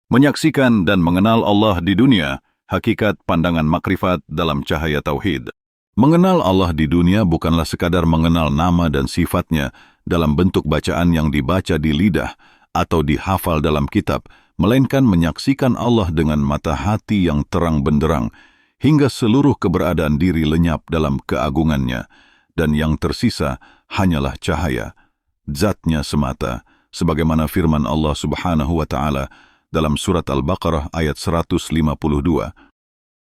Menyaksikan dan mengenal Allah di dunia, hakikat pandangan makrifat dalam cahaya tauhid. Mengenal Allah di dunia bukanlah sekadar mengenal nama dan sifatnya dalam bentuk bacaan yang dibaca di lidah atau dihafal dalam kitab, melainkan menyaksikan Allah dengan mata hati yang terang benderang, hingga seluruh keberadaan diri lenyap dalam keagungannya, dan yang tersisa hanyalah cahaya, zatnya semata, sebagaimana firman Allah Subhanahu wa Ta'ala dalam surat Al-Baqarah ayat 152.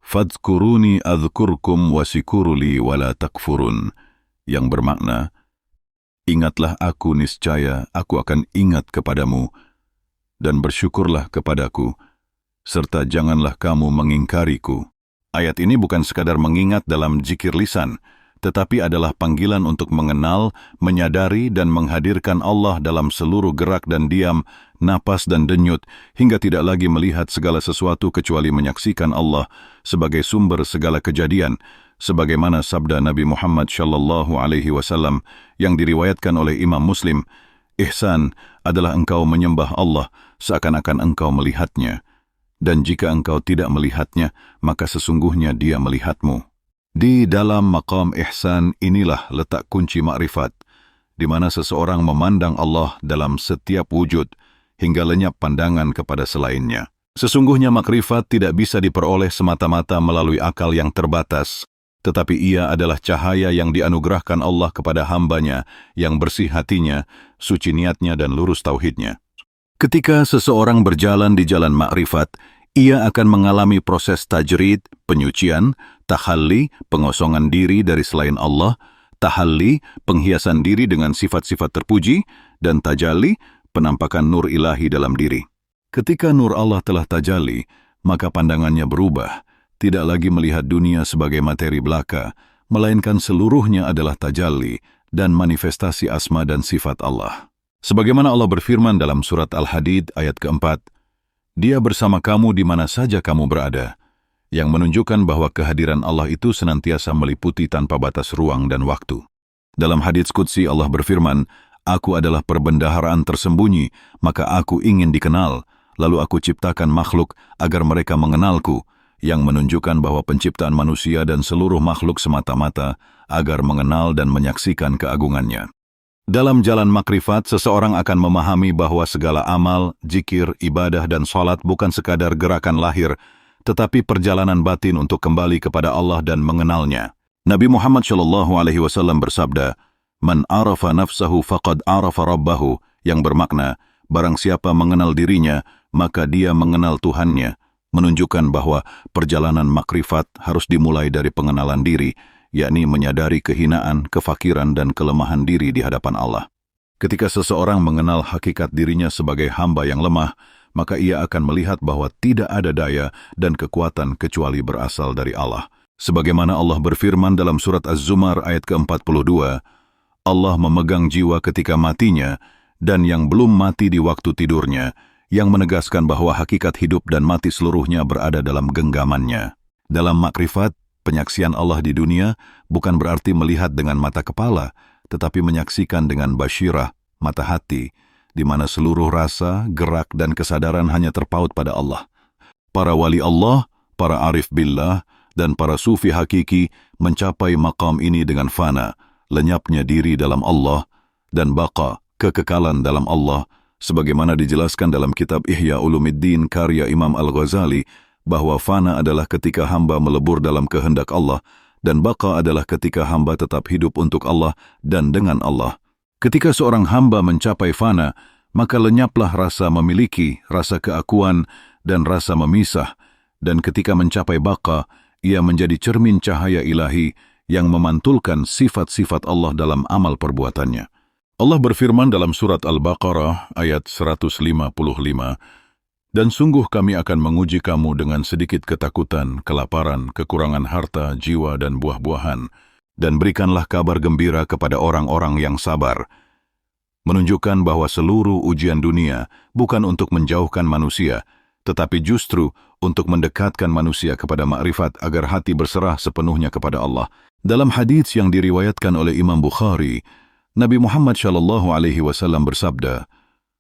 Fadhkuruni adhkurkum wasikuruli wala takfurun, yang bermakna, ingatlah aku niscaya aku akan ingat kepadamu, dan bersyukurlah kepadaku, serta janganlah kamu mengingkariku. Ayat ini bukan sekadar mengingat dalam zikir lisan, tetapi adalah panggilan untuk mengenal, menyadari dan menghadirkan Allah dalam seluruh gerak dan diam, napas dan denyut, hingga tidak lagi melihat segala sesuatu kecuali menyaksikan Allah sebagai sumber segala kejadian, sebagaimana sabda Nabi Muhammad SAW yang diriwayatkan oleh Imam Muslim, ihsan adalah engkau menyembah Allah seakan-akan engkau melihatnya, dan jika engkau tidak melihatnya, maka sesungguhnya dia melihatmu. Di dalam maqam ihsan inilah letak kunci makrifat, di mana seseorang memandang Allah dalam setiap wujud, hingga lenyap pandangan kepada selainnya. Sesungguhnya makrifat tidak bisa diperoleh semata-mata melalui akal yang terbatas, tetapi ia adalah cahaya yang dianugerahkan Allah kepada hambanya yang bersih hatinya, suci niatnya dan lurus tauhidnya. Ketika seseorang berjalan di jalan makrifat, ia akan mengalami proses tajrid, penyucian, tahalli, pengosongan diri dari selain Allah, tahalli, penghiasan diri dengan sifat-sifat terpuji, dan tajalli, penampakan nur ilahi dalam diri. Ketika nur Allah telah tajalli, maka pandangannya berubah, tidak lagi melihat dunia sebagai materi belaka, melainkan seluruhnya adalah tajalli dan manifestasi asma dan sifat Allah. Sebagaimana Allah berfirman dalam surat Al-Hadid ayat keempat, Dia bersama kamu di mana saja kamu berada, yang menunjukkan bahwa kehadiran Allah itu senantiasa meliputi tanpa batas ruang dan waktu. Dalam hadits qudsi Allah berfirman, Aku adalah perbendaharaan tersembunyi, maka aku ingin dikenal, lalu aku ciptakan makhluk agar mereka mengenalku, yang menunjukkan bahwa penciptaan manusia dan seluruh makhluk semata-mata agar mengenal dan menyaksikan keagungannya. Dalam jalan makrifat, seseorang akan memahami bahwa segala amal, zikir, ibadah, dan salat bukan sekadar gerakan lahir, tetapi perjalanan batin untuk kembali kepada Allah dan mengenalnya. Nabi Muhammad SAW bersabda, Man arafa nafsahu faqad arafa rabbahu, yang bermakna, barang siapa mengenal dirinya, maka dia mengenal Tuhannya, menunjukkan bahwa perjalanan makrifat harus dimulai dari pengenalan diri, yakni menyadari kehinaan, kefakiran, dan kelemahan diri di hadapan Allah. Ketika seseorang mengenal hakikat dirinya sebagai hamba yang lemah, maka ia akan melihat bahwa tidak ada daya dan kekuatan kecuali berasal dari Allah. Sebagaimana Allah berfirman dalam surat Az-Zumar ayat ke-42, Allah memegang jiwa ketika matinya dan yang belum mati di waktu tidurnya, yang menegaskan bahwa hakikat hidup dan mati seluruhnya berada dalam genggamannya. Dalam makrifat, penyaksian Allah di dunia bukan berarti melihat dengan mata kepala, tetapi menyaksikan dengan basyirah, mata hati, di mana seluruh rasa, gerak, dan kesadaran hanya terpaut pada Allah. Para wali Allah, para arif billah, dan para sufi hakiki mencapai maqam ini dengan fana, lenyapnya diri dalam Allah, dan baqa, kekekalan dalam Allah, sebagaimana dijelaskan dalam kitab Ihya Ulumuddin karya Imam Al-Ghazali, bahwa fana adalah ketika hamba melebur dalam kehendak Allah, dan baqa adalah ketika hamba tetap hidup untuk Allah dan dengan Allah. Ketika seorang hamba mencapai fana, maka lenyaplah rasa memiliki, rasa keakuan, dan rasa memisah, dan ketika mencapai baqa, ia menjadi cermin cahaya ilahi yang memantulkan sifat-sifat Allah dalam amal perbuatannya. Allah berfirman dalam surat Al-Baqarah ayat 155, Dan sungguh kami akan menguji kamu dengan sedikit ketakutan, kelaparan, kekurangan harta, jiwa, dan buah-buahan, dan berikanlah kabar gembira kepada orang-orang yang sabar. Menunjukkan bahwa seluruh ujian dunia bukan untuk menjauhkan manusia, tetapi justru untuk mendekatkan manusia kepada makrifat agar hati berserah sepenuhnya kepada Allah. Dalam hadits yang diriwayatkan oleh Imam Bukhari, Nabi Muhammad SAW bersabda,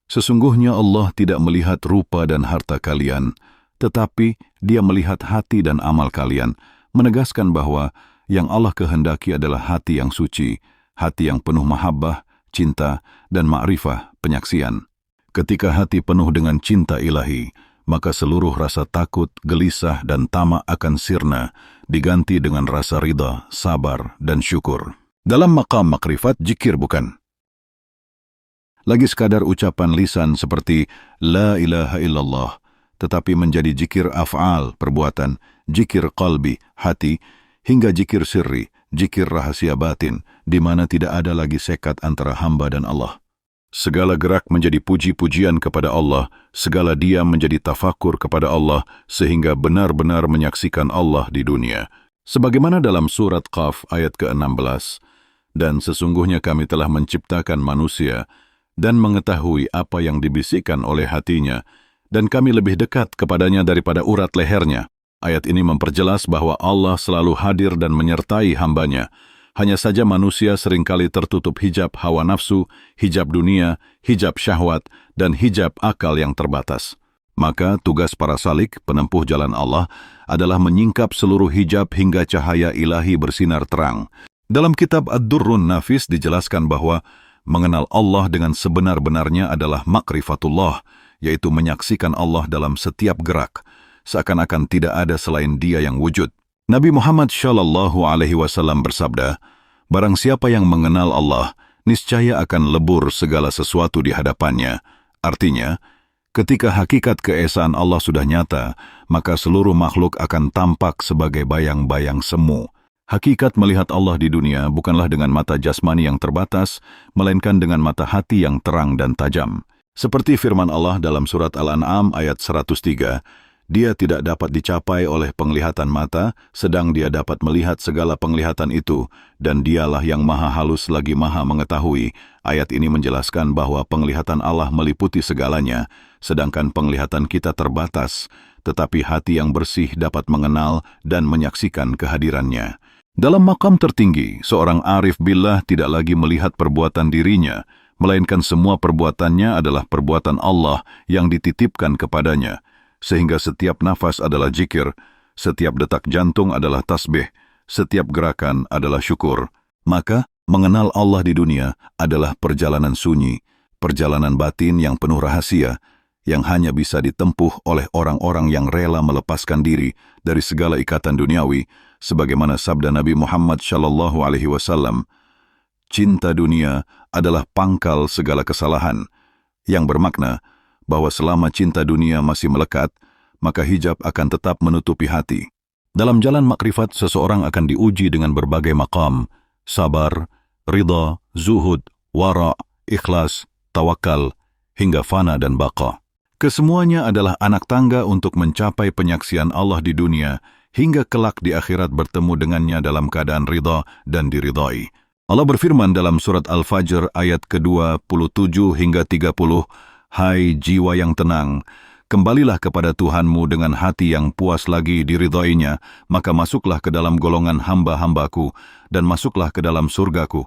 Sesungguhnya Allah tidak melihat rupa dan harta kalian, tetapi Dia melihat hati dan amal kalian, menegaskan bahwa yang Allah kehendaki adalah hati yang suci, hati yang penuh mahabbah, cinta, dan ma'rifah, penyaksian. Ketika hati penuh dengan cinta ilahi, maka seluruh rasa takut, gelisah, dan tamak akan sirna, diganti dengan rasa ridha, sabar, dan syukur. Dalam maqam makrifat, zikir bukan lagi sekadar ucapan lisan seperti La ilaha illallah, tetapi menjadi zikir af'al, perbuatan, zikir qalbi, hati, hingga zikir sirri, zikir rahasia batin, di mana tidak ada lagi sekat antara hamba dan Allah. Segala gerak menjadi puji-pujian kepada Allah, segala diam menjadi tafakur kepada Allah, sehingga benar-benar menyaksikan Allah di dunia. Sebagaimana dalam surat Qaf ayat ke-16, dan sesungguhnya kami telah menciptakan manusia, dan mengetahui apa yang dibisikkan oleh hatinya, dan kami lebih dekat kepadanya daripada urat lehernya. Ayat ini memperjelas bahwa Allah selalu hadir dan menyertai hambanya. Hanya saja manusia seringkali tertutup hijab hawa nafsu, hijab dunia, hijab syahwat, dan hijab akal yang terbatas. Maka tugas para salik, penempuh jalan Allah, adalah menyingkap seluruh hijab hingga cahaya ilahi bersinar terang. Dalam kitab Ad-Durrun Nafis dijelaskan bahwa mengenal Allah dengan sebenar-benarnya adalah makrifatullah, yaitu menyaksikan Allah dalam setiap gerak, seakan-akan tidak ada selain Dia yang wujud. Nabi Muhammad SAW bersabda, barang siapa yang mengenal Allah, niscaya akan lebur segala sesuatu di hadapannya. Artinya, ketika hakikat keesaan Allah sudah nyata, maka seluruh makhluk akan tampak sebagai bayang-bayang semu. Hakikat melihat Allah di dunia bukanlah dengan mata jasmani yang terbatas, melainkan dengan mata hati yang terang dan tajam. Seperti firman Allah dalam surat Al-An'am ayat 103, Dia tidak dapat dicapai oleh penglihatan mata, sedang Dia dapat melihat segala penglihatan itu, dan Dialah yang maha halus lagi maha mengetahui. Ayat ini menjelaskan bahwa penglihatan Allah meliputi segalanya, sedangkan penglihatan kita terbatas, tetapi hati yang bersih dapat mengenal dan menyaksikan kehadirannya. Dalam makam tertinggi, seorang arif billah tidak lagi melihat perbuatan dirinya, melainkan semua perbuatannya adalah perbuatan Allah yang dititipkan kepadanya, sehingga setiap nafas adalah zikir, setiap detak jantung adalah tasbih, setiap gerakan adalah syukur. Maka, mengenal Allah di dunia adalah perjalanan sunyi, perjalanan batin yang penuh rahasia, yang hanya bisa ditempuh oleh orang-orang yang rela melepaskan diri dari segala ikatan duniawi, sebagaimana sabda Nabi Muhammad SAW, cinta dunia adalah pangkal segala kesalahan, yang bermakna bahwa selama cinta dunia masih melekat, maka hijab akan tetap menutupi hati. Dalam jalan makrifat, seseorang akan diuji dengan berbagai maqam, sabar, ridha, zuhud, wara', ikhlas, tawakal, hingga fana dan baqa. Kesemuanya adalah anak tangga untuk mencapai penyaksian Allah di dunia, hingga kelak di akhirat bertemu dengannya dalam keadaan ridha dan diridhai. Allah berfirman dalam surat Al-Fajr ayat ke-27 hingga 30, Hai jiwa yang tenang, kembalilah kepada Tuhanmu dengan hati yang puas lagi diridhainya, maka masuklah ke dalam golongan hamba-hambaku, dan masuklah ke dalam surgaku.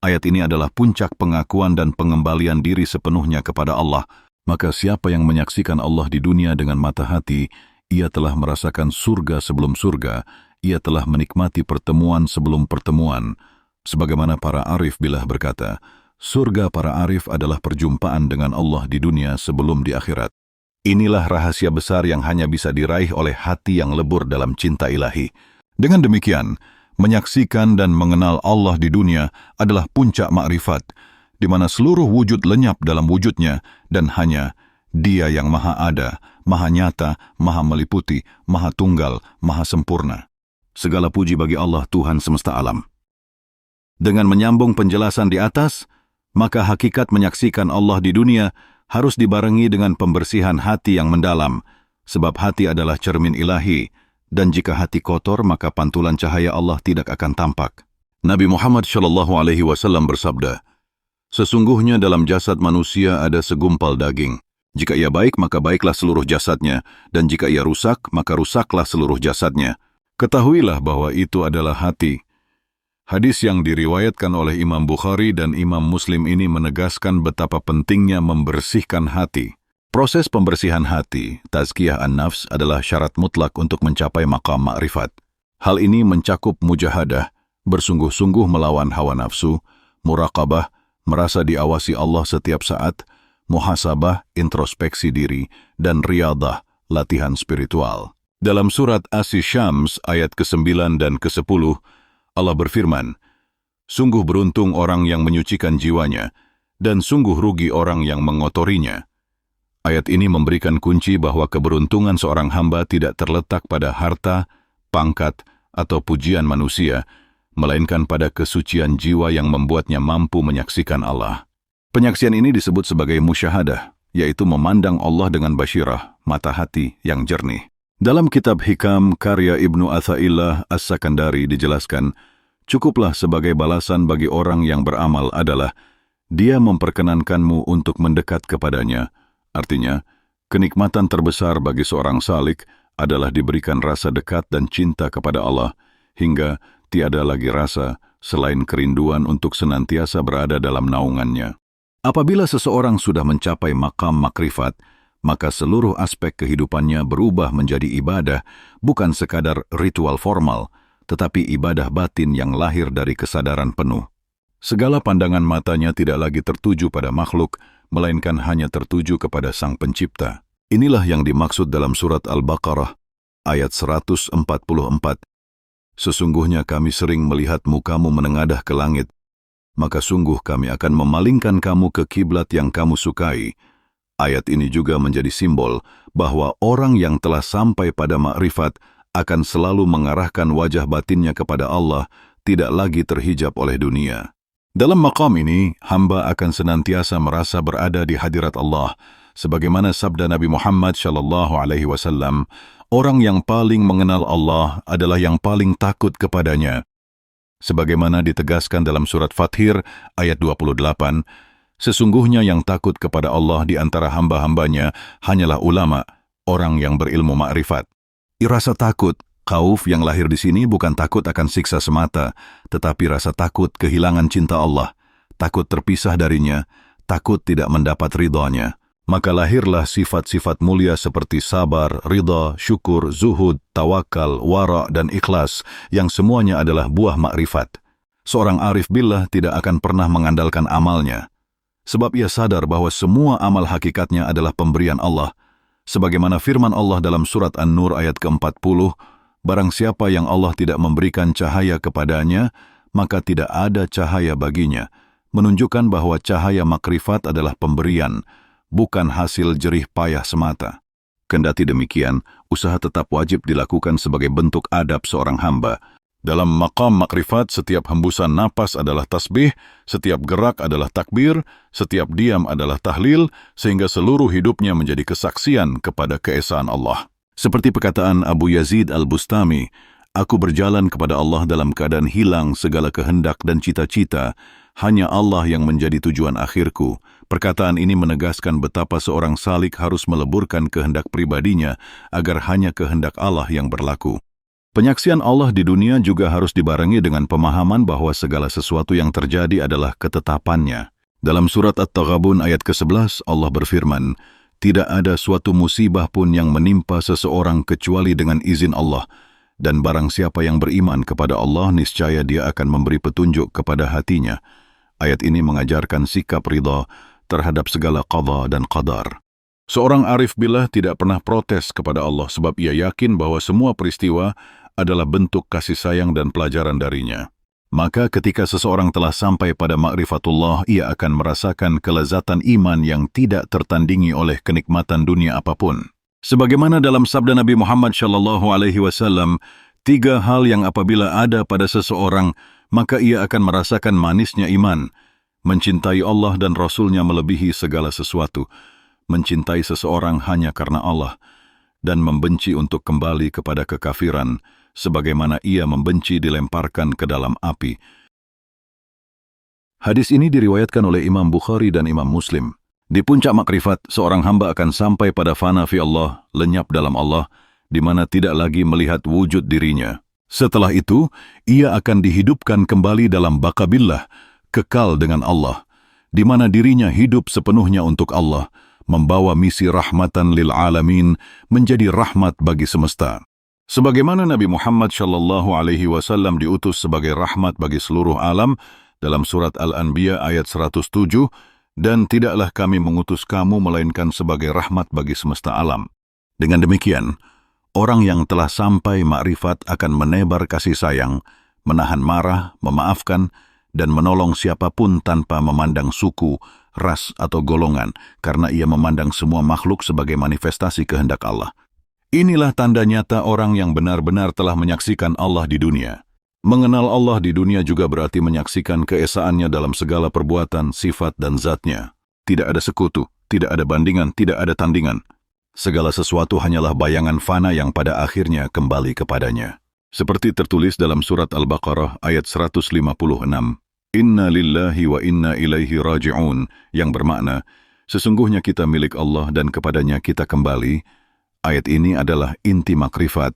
Ayat ini adalah puncak pengakuan dan pengembalian diri sepenuhnya kepada Allah. Maka siapa yang menyaksikan Allah di dunia dengan mata hati, ia telah merasakan surga sebelum surga, ia telah menikmati pertemuan sebelum pertemuan. Sebagaimana para arif billah berkata, surga para arif adalah perjumpaan dengan Allah di dunia sebelum di akhirat. Inilah rahasia besar yang hanya bisa diraih oleh hati yang lebur dalam cinta ilahi. Dengan demikian, menyaksikan dan mengenal Allah di dunia adalah puncak makrifat, di mana seluruh wujud lenyap dalam wujudnya, dan hanya Dia yang maha ada, maha nyata, maha meliputi, maha tunggal, maha sempurna. Segala puji bagi Allah Tuhan semesta alam. Dengan menyambung penjelasan di atas, maka hakikat menyaksikan Allah di dunia harus dibarengi dengan pembersihan hati yang mendalam, sebab hati adalah cermin ilahi, dan jika hati kotor maka pantulan cahaya Allah tidak akan tampak. Nabi Muhammad SAW bersabda, sesungguhnya dalam jasad manusia ada segumpal daging. Jika ia baik, maka baiklah seluruh jasadnya, dan jika ia rusak, maka rusaklah seluruh jasadnya. Ketahuilah bahwa itu adalah hati. Hadis yang diriwayatkan oleh Imam Bukhari dan Imam Muslim ini menegaskan betapa pentingnya membersihkan hati. Proses pembersihan hati, tazkiyah an-nafs, adalah syarat mutlak untuk mencapai maqam ma'rifat. Hal ini mencakup mujahadah, bersungguh-sungguh melawan hawa nafsu, muraqabah, merasa diawasi Allah setiap saat, muhasabah, introspeksi diri, dan riyadah, latihan spiritual. Dalam surat As-Syams ayat ke-9 dan ke-10, Allah berfirman, "Sungguh beruntung orang yang menyucikan jiwanya, dan sungguh rugi orang yang mengotorinya." Ayat ini memberikan kunci bahwa keberuntungan seorang hamba tidak terletak pada harta, pangkat, atau pujian manusia, melainkan pada kesucian jiwa yang membuatnya mampu menyaksikan Allah. Penyaksian ini disebut sebagai musyahadah, yaitu memandang Allah dengan basyirah, mata hati yang jernih. Dalam kitab Hikam karya Ibnu Atha'illah As-Sakandari dijelaskan, cukuplah sebagai balasan bagi orang yang beramal adalah dia memperkenankanmu untuk mendekat kepadanya. Artinya, kenikmatan terbesar bagi seorang salik adalah diberikan rasa dekat dan cinta kepada Allah, hingga tiada lagi rasa selain kerinduan untuk senantiasa berada dalam naungannya. Apabila seseorang sudah mencapai maqam makrifat, maka seluruh aspek kehidupannya berubah menjadi ibadah, bukan sekadar ritual formal, tetapi ibadah batin yang lahir dari kesadaran penuh. Segala pandangan matanya tidak lagi tertuju pada makhluk, melainkan hanya tertuju kepada Sang Pencipta. Inilah yang dimaksud dalam surat Al-Baqarah, ayat 144. Sesungguhnya kami sering melihat mukamu menengadah ke langit, maka sungguh kami akan memalingkan kamu ke kiblat yang kamu sukai. Ayat ini juga menjadi simbol bahwa orang yang telah sampai pada makrifat akan selalu mengarahkan wajah batinnya kepada Allah, tidak lagi terhijab oleh dunia. Dalam maqam ini, hamba akan senantiasa merasa berada di hadirat Allah, sebagaimana sabda Nabi Muhammad SAW, orang yang paling mengenal Allah adalah yang paling takut kepadanya. Sebagaimana ditegaskan dalam surat Fathir ayat 28, sesungguhnya yang takut kepada Allah di antara hamba-hambanya hanyalah ulama, orang yang berilmu makrifat. Rasa takut, khauf yang lahir di sini bukan takut akan siksa semata, tetapi rasa takut kehilangan cinta Allah, takut terpisah darinya, takut tidak mendapat ridhanya. Maka lahirlah sifat-sifat mulia seperti sabar, ridha, syukur, zuhud, tawakal, wara, dan ikhlas, yang semuanya adalah buah makrifat. Seorang arif billah tidak akan pernah mengandalkan amalnya, sebab ia sadar bahwa semua amal hakikatnya adalah pemberian Allah. Sebagaimana firman Allah dalam surat An-Nur ayat ke-40, barang siapa yang Allah tidak memberikan cahaya kepadanya, maka tidak ada cahaya baginya, menunjukkan bahwa cahaya makrifat adalah pemberian, bukan hasil jerih payah semata. Kendati demikian, usaha tetap wajib dilakukan sebagai bentuk adab seorang hamba. Dalam maqam makrifat, setiap hembusan napas adalah tasbih, setiap gerak adalah takbir, setiap diam adalah tahlil, sehingga seluruh hidupnya menjadi kesaksian kepada keesaan Allah. Seperti perkataan Abu Yazid Al-Bustami, aku berjalan kepada Allah dalam keadaan hilang segala kehendak dan cita-cita, hanya Allah yang menjadi tujuan akhirku. Perkataan ini menegaskan betapa seorang salik harus meleburkan kehendak pribadinya agar hanya kehendak Allah yang berlaku. Penyaksian Allah di dunia juga harus dibarengi dengan pemahaman bahwa segala sesuatu yang terjadi adalah ketetapannya. Dalam surat At-Taghabun ayat ke-11, Allah berfirman, "Tidak ada suatu musibah pun yang menimpa seseorang kecuali dengan izin Allah, dan barang siapa yang beriman kepada Allah, niscaya dia akan memberi petunjuk kepada hatinya." Ayat ini mengajarkan sikap ridha terhadap segala qadha dan qadar. Seorang arif billah tidak pernah protes kepada Allah sebab ia yakin bahwa semua peristiwa adalah bentuk kasih sayang dan pelajaran darinya. Maka ketika seseorang telah sampai pada ma'rifatullah, ia akan merasakan kelezatan iman yang tidak tertandingi oleh kenikmatan dunia apapun. Sebagaimana dalam sabda Nabi Muhammad SAW, 3 hal yang apabila ada pada seseorang, maka ia akan merasakan manisnya iman: mencintai Allah dan Rasul-Nya melebihi segala sesuatu, mencintai seseorang hanya karena Allah, dan membenci untuk kembali kepada kekafiran, sebagaimana ia membenci dilemparkan ke dalam api. Hadis ini diriwayatkan oleh Imam Bukhari dan Imam Muslim. Di puncak makrifat, seorang hamba akan sampai pada fana fi Allah, lenyap dalam Allah, di mana tidak lagi melihat wujud dirinya. Setelah itu, ia akan dihidupkan kembali dalam baqabillah, kekal dengan Allah, di mana dirinya hidup sepenuhnya untuk Allah, membawa misi rahmatan lil alamin, menjadi rahmat bagi semesta. Sebagaimana Nabi Muhammad SAW diutus sebagai rahmat bagi seluruh alam dalam surat Al-Anbiya ayat 107, dan tidaklah kami mengutus kamu melainkan sebagai rahmat bagi semesta alam. Dengan demikian, orang yang telah sampai makrifat akan menebar kasih sayang, menahan marah, memaafkan, dan menolong siapapun tanpa memandang suku, ras, atau golongan, karena ia memandang semua makhluk sebagai manifestasi kehendak Allah. Inilah tanda nyata orang yang benar-benar telah menyaksikan Allah di dunia. Mengenal Allah di dunia juga berarti menyaksikan keesaannya dalam segala perbuatan, sifat, dan zatnya. Tidak ada sekutu, tidak ada bandingan, tidak ada tandingan. Segala sesuatu hanyalah bayangan fana yang pada akhirnya kembali kepadanya. Seperti tertulis dalam surat Al-Baqarah ayat 156, Inna lillahi wa inna ilaihi raji'un, yang bermakna, sesungguhnya kita milik Allah dan kepadanya kita kembali. Ayat ini adalah inti makrifat,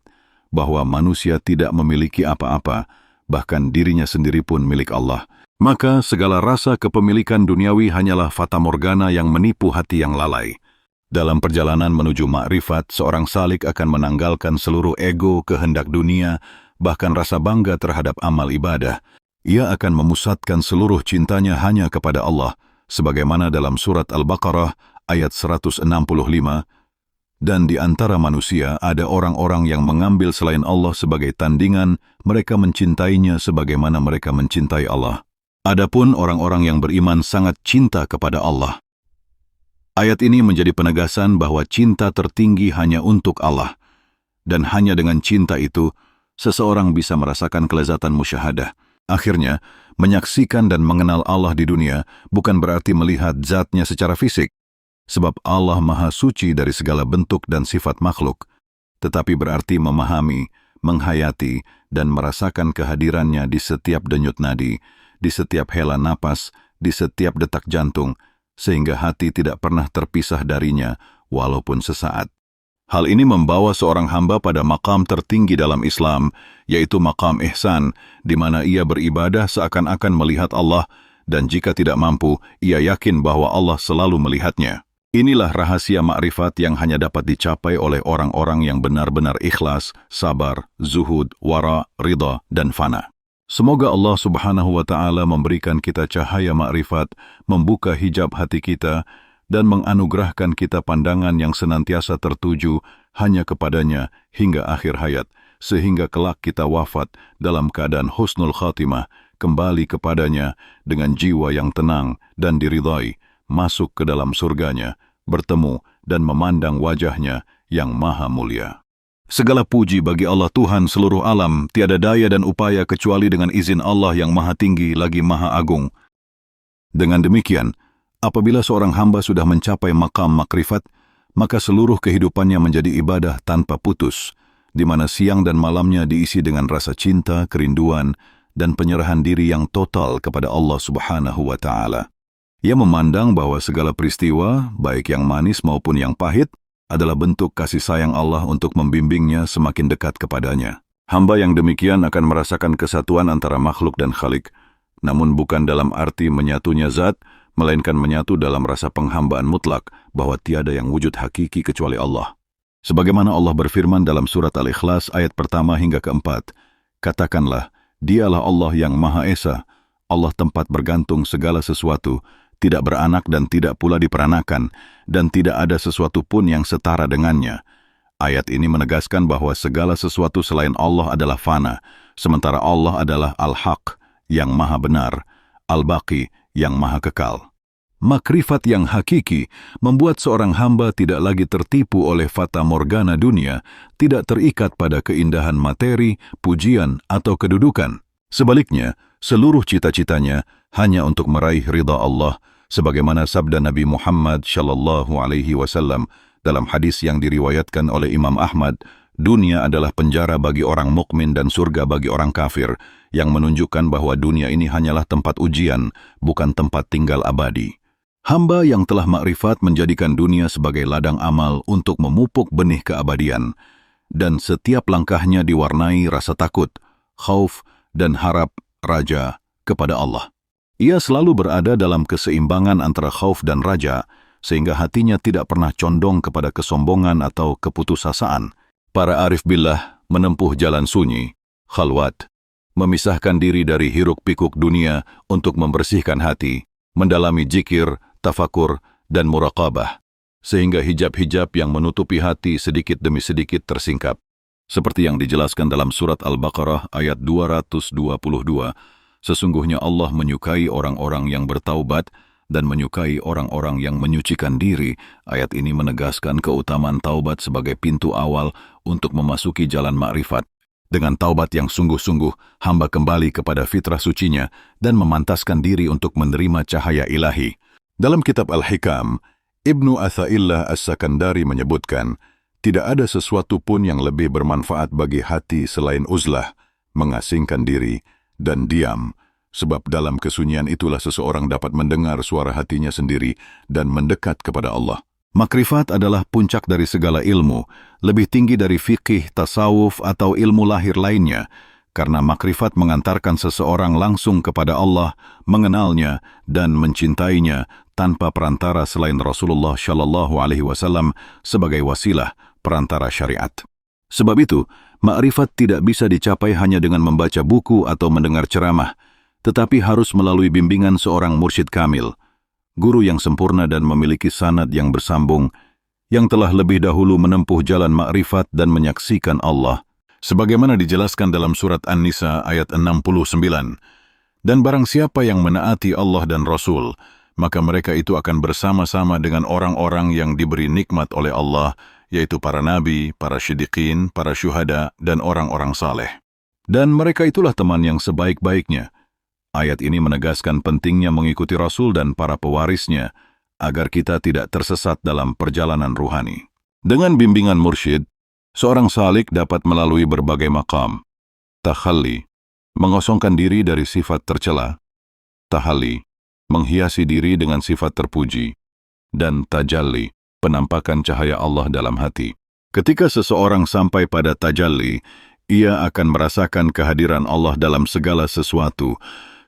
bahwa manusia tidak memiliki apa-apa, bahkan dirinya sendiri pun milik Allah. Maka segala rasa kepemilikan duniawi hanyalah fata morgana yang menipu hati yang lalai. Dalam perjalanan menuju makrifat, seorang salik akan menanggalkan seluruh ego, kehendak dunia, bahkan rasa bangga terhadap amal ibadah. Ia akan memusatkan seluruh cintanya hanya kepada Allah, sebagaimana dalam surat Al-Baqarah ayat 165, dan di antara manusia ada orang-orang yang mengambil selain Allah sebagai tandingan, mereka mencintainya sebagaimana mereka mencintai Allah. Adapun orang-orang yang beriman sangat cinta kepada Allah. Ayat ini menjadi penegasan bahwa cinta tertinggi hanya untuk Allah, dan hanya dengan cinta itu, seseorang bisa merasakan kelezatan musyahadah. Akhirnya, menyaksikan dan mengenal Allah di dunia bukan berarti melihat zatnya secara fisik, sebab Allah Maha Suci dari segala bentuk dan sifat makhluk, tetapi berarti memahami, menghayati, dan merasakan kehadirannya di setiap denyut nadi, di setiap hela napas, di setiap detak jantung, sehingga hati tidak pernah terpisah darinya, walaupun sesaat. Hal ini membawa seorang hamba pada maqam tertinggi dalam Islam, yaitu maqam ihsan, di mana ia beribadah seakan-akan melihat Allah, dan jika tidak mampu, ia yakin bahwa Allah selalu melihatnya. Inilah rahasia makrifat yang hanya dapat dicapai oleh orang-orang yang benar-benar ikhlas, sabar, zuhud, wara, ridha, dan fana. Semoga Allah Subhanahu wa Ta'ala memberikan kita cahaya makrifat, membuka hijab hati kita, dan menganugerahkan kita pandangan yang senantiasa tertuju hanya kepadanya hingga akhir hayat, sehingga kelak kita wafat dalam keadaan husnul khatimah, kembali kepadanya dengan jiwa yang tenang dan diridhai, masuk ke dalam surganya, bertemu dan memandang wajahnya yang maha mulia. Segala puji bagi Allah Tuhan seluruh alam, tiada daya dan upaya kecuali dengan izin Allah yang maha tinggi lagi maha agung. Dengan demikian, apabila seorang hamba sudah mencapai maqam makrifat, maka seluruh kehidupannya menjadi ibadah tanpa putus, di mana siang dan malamnya diisi dengan rasa cinta, kerinduan, dan penyerahan diri yang total kepada Allah Subhanahu wa Ta'ala. Ia memandang bahwa segala peristiwa, baik yang manis maupun yang pahit, adalah bentuk kasih sayang Allah untuk membimbingnya semakin dekat kepadanya. Hamba yang demikian akan merasakan kesatuan antara makhluk dan Khalik, namun bukan dalam arti menyatunya zat, melainkan menyatu dalam rasa penghambaan mutlak bahwa tiada yang wujud hakiki kecuali Allah. Sebagaimana Allah berfirman dalam surat Al-Ikhlas ayat pertama hingga keempat, katakanlah, dialah Allah yang Maha Esa, Allah tempat bergantung segala sesuatu, tidak beranak dan tidak pula diperanakan, dan tidak ada sesuatu pun yang setara dengannya. Ayat ini menegaskan bahwa segala sesuatu selain Allah adalah fana, sementara Allah adalah Al-Haq, yang maha benar, Al-Baqi, yang maha kekal. Makrifat yang hakiki membuat seorang hamba tidak lagi tertipu oleh fata morgana dunia, tidak terikat pada keindahan materi, pujian, atau kedudukan. Sebaliknya, seluruh cita-citanya hanya untuk meraih ridha Allah, sebagaimana sabda Nabi Muhammad SAW dalam hadis yang diriwayatkan oleh Imam Ahmad, dunia adalah penjara bagi orang mukmin dan surga bagi orang kafir, yang menunjukkan bahwa dunia ini hanyalah tempat ujian, bukan tempat tinggal abadi. Hamba yang telah makrifat menjadikan dunia sebagai ladang amal untuk memupuk benih keabadian. dan setiap langkahnya diwarnai rasa takut, khauf, dan harap raja kepada Allah. Ia selalu berada dalam keseimbangan antara khauf dan raja, sehingga hatinya tidak pernah condong kepada kesombongan atau keputusasaan. Para arif billah menempuh jalan sunyi, khalwat, memisahkan diri dari hiruk-pikuk dunia untuk membersihkan hati, mendalami zikir, tafakur, dan muraqabah, sehingga hijab-hijab yang menutupi hati sedikit demi sedikit tersingkap. Seperti yang dijelaskan dalam surat Al-Baqarah ayat 222, sesungguhnya Allah menyukai orang-orang yang bertaubat dan menyukai orang-orang yang menyucikan diri. Ayat ini menegaskan keutamaan taubat sebagai pintu awal untuk memasuki jalan ma'rifat. Dengan taubat yang sungguh-sungguh, hamba kembali kepada fitrah sucinya dan memantaskan diri untuk menerima cahaya ilahi. Dalam kitab Al-Hikam, Ibnu Atha'illah As-Sakandari menyebutkan, tidak ada sesuatu pun yang lebih bermanfaat bagi hati selain uzlah, mengasingkan diri, dan diam, sebab dalam kesunyian itulah seseorang dapat mendengar suara hatinya sendiri dan mendekat kepada Allah. Makrifat adalah puncak dari segala ilmu, lebih tinggi dari fikih, tasawuf, atau ilmu lahir lainnya, karena makrifat mengantarkan seseorang langsung kepada Allah, mengenalnya, dan mencintainya tanpa perantara selain Rasulullah SAW sebagai wasilah perantara syariat. Sebab itu, makrifat tidak bisa dicapai hanya dengan membaca buku atau mendengar ceramah, tetapi harus melalui bimbingan seorang mursyid kamil, guru yang sempurna dan memiliki sanad yang bersambung, yang telah lebih dahulu menempuh jalan makrifat dan menyaksikan Allah. Sebagaimana dijelaskan dalam surat An-Nisa ayat 69, dan barang siapa yang menaati Allah dan Rasul, maka mereka itu akan bersama-sama dengan orang-orang yang diberi nikmat oleh Allah, yaitu para nabi, para syiddiqin, para syuhada, dan orang-orang saleh. Dan mereka itulah teman yang sebaik-baiknya. Ayat ini menegaskan pentingnya mengikuti Rasul dan para pewarisnya, agar kita tidak tersesat dalam perjalanan ruhani. Dengan bimbingan mursyid, seorang salik dapat melalui berbagai maqam. Takhalli, mengosongkan diri dari sifat tercela. Tahalli, menghiasi diri dengan sifat terpuji. Dan tajalli, penampakan cahaya Allah dalam hati. Ketika seseorang sampai pada tajalli, ia akan merasakan kehadiran Allah dalam segala sesuatu,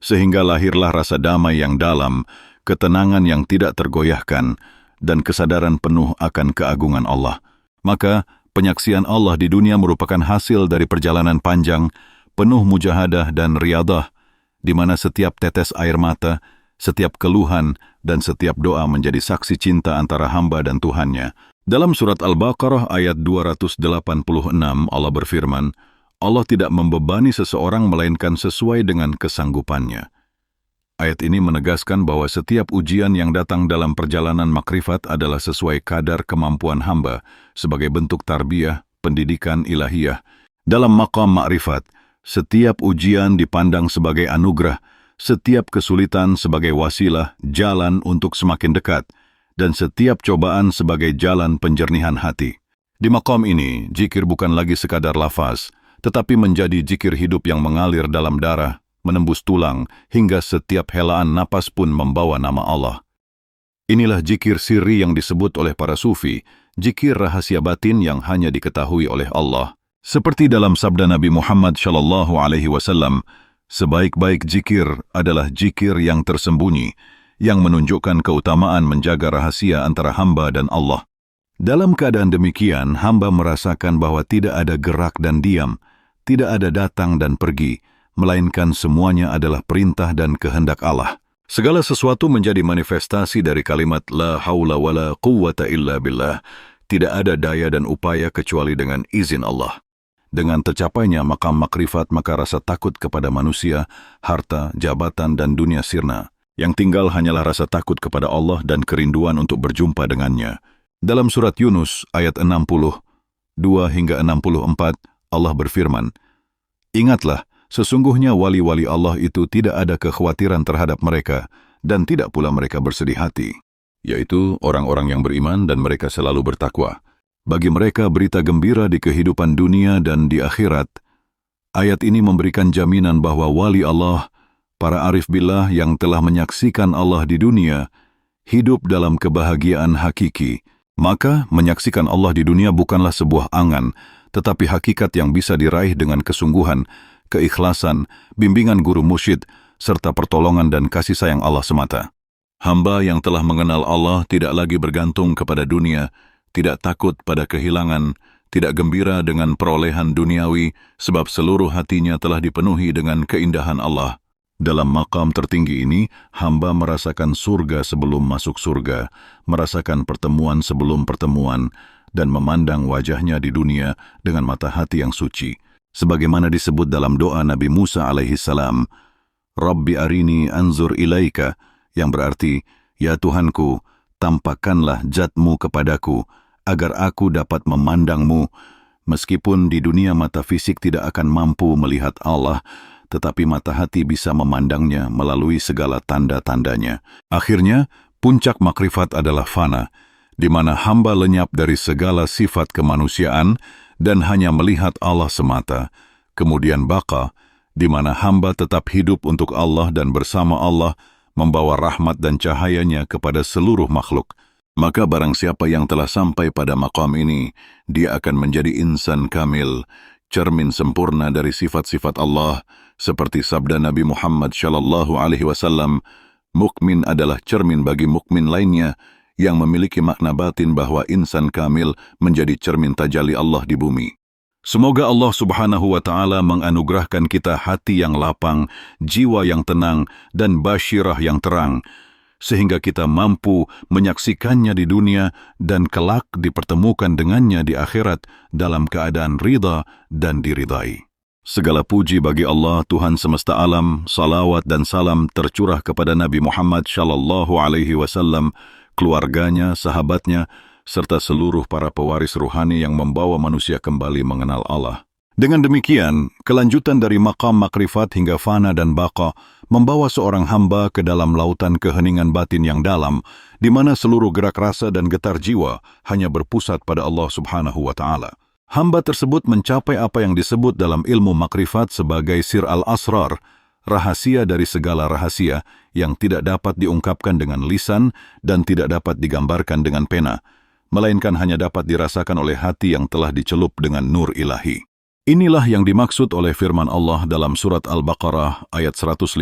sehingga lahirlah rasa damai yang dalam, ketenangan yang tidak tergoyahkan, dan kesadaran penuh akan keagungan Allah. Maka, penyaksian Allah di dunia merupakan hasil dari perjalanan panjang, penuh mujahadah dan riyadah, di mana setiap tetes air mata, setiap keluhan, dan setiap doa menjadi saksi cinta antara hamba dan Tuhannya. Dalam surat Al-Baqarah ayat 286, Allah berfirman, Allah tidak membebani seseorang melainkan sesuai dengan kesanggupannya. Ayat ini menegaskan bahwa setiap ujian yang datang dalam perjalanan makrifat adalah sesuai kadar kemampuan hamba sebagai bentuk tarbiyah, pendidikan ilahiyah. Dalam maqam makrifat, setiap ujian dipandang sebagai anugerah, setiap kesulitan sebagai wasilah, jalan untuk semakin dekat, dan setiap cobaan sebagai jalan penjernihan hati. Di maqam ini, zikir bukan lagi sekadar lafaz, tetapi menjadi zikir hidup yang mengalir dalam darah, menembus tulang, hingga setiap helaan napas pun membawa nama Allah. Inilah zikir sirri yang disebut oleh para sufi, zikir rahasia batin yang hanya diketahui oleh Allah. Seperti dalam sabda Nabi Muhammad SAW, sebaik-baik zikir adalah zikir yang tersembunyi, yang menunjukkan keutamaan menjaga rahasia antara hamba dan Allah. Dalam keadaan demikian, hamba merasakan bahwa tidak ada gerak dan diam, tidak ada datang dan pergi, melainkan semuanya adalah perintah dan kehendak Allah. Segala sesuatu menjadi manifestasi dari kalimat La haula wa la quwwata illa billah. Tidak ada daya dan upaya kecuali dengan izin Allah. Dengan tercapainya maqam makrifat, maka rasa takut kepada manusia, harta, jabatan, dan dunia sirna. Yang tinggal hanyalah rasa takut kepada Allah dan kerinduan untuk berjumpa dengannya. Dalam surat Yunus ayat 62 hingga 64, Allah berfirman, Ingatlah, sesungguhnya wali-wali Allah itu tidak ada kekhawatiran terhadap mereka, dan tidak pula mereka bersedih hati, yaitu orang-orang yang beriman dan mereka selalu bertakwa. Bagi mereka berita gembira di kehidupan dunia dan di akhirat. Ayat ini memberikan jaminan bahwa wali Allah, para arif billah yang telah menyaksikan Allah di dunia, hidup dalam kebahagiaan hakiki. Maka, menyaksikan Allah di dunia bukanlah sebuah angan, tetapi hakikat yang bisa diraih dengan kesungguhan, keikhlasan, bimbingan guru mursyid, serta pertolongan dan kasih sayang Allah semata. Hamba yang telah mengenal Allah tidak lagi bergantung kepada dunia, tidak takut pada kehilangan, tidak gembira dengan perolehan duniawi, sebab seluruh hatinya telah dipenuhi dengan keindahan Allah. Dalam maqam tertinggi ini, hamba merasakan surga sebelum masuk surga, merasakan pertemuan sebelum pertemuan, dan memandang wajahnya di dunia dengan mata hati yang suci. Sebagaimana disebut dalam doa Nabi Musa alaihissalam, Rabbi arini anzur ilaika, yang berarti, Ya Tuhanku, tampakkanlah zatmu kepadaku, agar aku dapat memandangmu, meskipun di dunia mata fisik tidak akan mampu melihat Allah, tetapi mata hati bisa memandangnya melalui segala tanda-tandanya. Akhirnya, puncak makrifat adalah fana, di mana hamba lenyap dari segala sifat kemanusiaan dan hanya melihat Allah semata. Kemudian baqa, di mana hamba tetap hidup untuk Allah dan bersama Allah, membawa rahmat dan cahayanya kepada seluruh makhluk. Maka barang siapa yang telah sampai pada maqam ini, dia akan menjadi insan kamil, cermin sempurna dari sifat-sifat Allah, seperti sabda Nabi Muhammad SAW, mukmin adalah cermin bagi mukmin lainnya, yang memiliki makna batin bahwa insan kamil menjadi cermin tajalli Allah di bumi. Semoga Allah Subhanahu wa Ta'ala menganugerahkan kita hati yang lapang, jiwa yang tenang, dan basyirah yang terang, sehingga kita mampu menyaksikannya di dunia dan kelak dipertemukan dengannya di akhirat dalam keadaan ridha dan diridai. Segala puji bagi Allah, Tuhan semesta alam, salawat dan salam tercurah kepada Nabi Muhammad SAW, keluarganya, sahabatnya, serta seluruh para pewaris ruhani yang membawa manusia kembali mengenal Allah. Dengan demikian, kelanjutan dari maqam makrifat hingga fana dan baqa membawa seorang hamba ke dalam lautan keheningan batin yang dalam, di mana seluruh gerak rasa dan getar jiwa hanya berpusat pada Allah Subhanahu wa Ta'ala. Hamba tersebut mencapai apa yang disebut dalam ilmu makrifat sebagai sir al-asrar, rahasia dari segala rahasia yang tidak dapat diungkapkan dengan lisan dan tidak dapat digambarkan dengan pena, melainkan hanya dapat dirasakan oleh hati yang telah dicelup dengan nur ilahi. Inilah yang dimaksud oleh firman Allah dalam surat Al-Baqarah ayat 157,